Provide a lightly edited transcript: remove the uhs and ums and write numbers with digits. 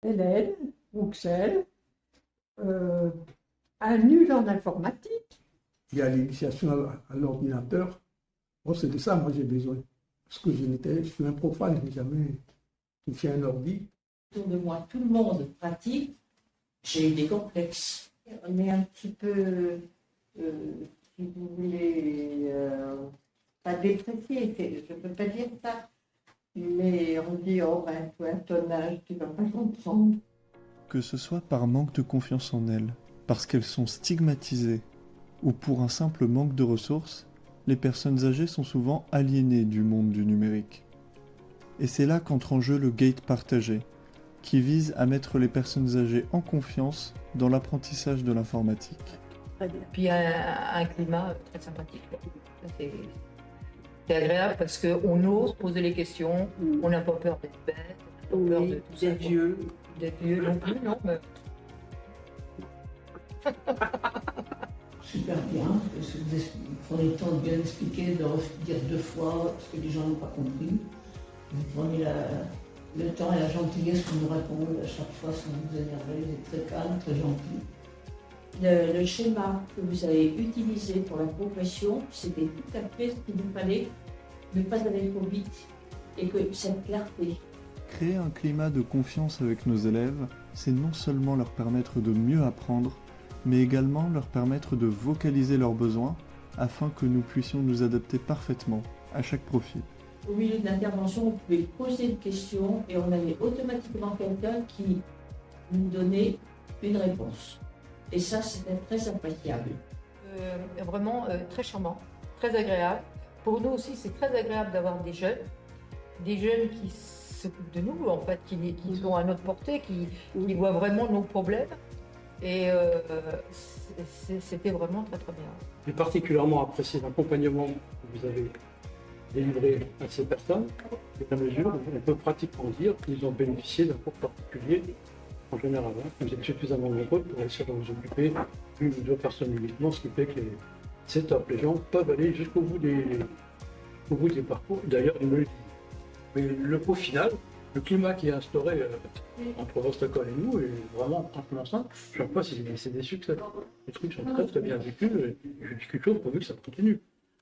Hélène, Bruxelles, un nul en informatique. Il y a l'initiation à l'ordinateur. Bon, c'est de ça, moi, j'ai besoin. Parce que je suis un profane, je n'ai jamais touché un ordi. Autour de moi, tout le monde pratique. J'ai eu des complexes. On est un petit peu, si vous voulez, pas dépressif, je ne peux pas dire ça. Mais on dit, oh ben, toi, à ton âge, tu ne vas pas comprendre. Que ce soit par manque de confiance en elles, parce qu'elles sont stigmatisées, ou pour un simple manque de ressources, les personnes âgées sont souvent aliénées du monde du numérique. Et c'est là qu'entre en jeu le gate partagé, qui vise à mettre les personnes âgées en confiance dans l'apprentissage de l'informatique. Puis un climat très sympathique. C'est agréable parce qu'on ose poser les questions, on n'a pas peur d'être bête, on n'a pas peur de tout ça. D'être vieux non plus, non, mais... Super bien, parce que vous prenez le temps de bien expliquer, de redire 2 fois, parce que les gens n'ont pas compris. Vous prenez le temps et la gentillesse pour nous répondre à chaque fois sans vous énerver, vous êtes très calme, très gentil. Le schéma que vous avez utilisé pour la progression, c'était tout à fait ce qu'il nous fallait, ne pas aller trop vite et que cette clarté. Créer un climat de confiance avec nos élèves, c'est non seulement leur permettre de mieux apprendre, mais également leur permettre de vocaliser leurs besoins afin que nous puissions nous adapter parfaitement à chaque profil. Au milieu de l'intervention, on pouvait poser une question et on avait automatiquement quelqu'un qui nous donnait une réponse. Et ça, c'était très appréciable. Vraiment très charmant, très agréable. Pour nous aussi, c'est très agréable d'avoir des jeunes qui s'occupent de nous, en fait, qui sont à notre portée, qui voient vraiment nos problèmes. Et c'était vraiment très très bien. J'ai particulièrement apprécié l'accompagnement que vous avez délivré à ces personnes, et la mesure où on peut pratiquement dire qu'ils ont bénéficié d'un cours particulier en général. Vous êtes suffisamment nombreux pour essayer de vous occuper d'une ou deux personnes uniquement, ce qui fait que c'est top. Les gens peuvent aller jusqu'au bout des parcours. D'ailleurs, ils me le disent. Mais le coup final, le climat qui est instauré entre votre école et nous est vraiment influençant. Chaque fois, c'est des succès. Les trucs sont très très bien vécus et je dis quelque chose pourvu que ça continue.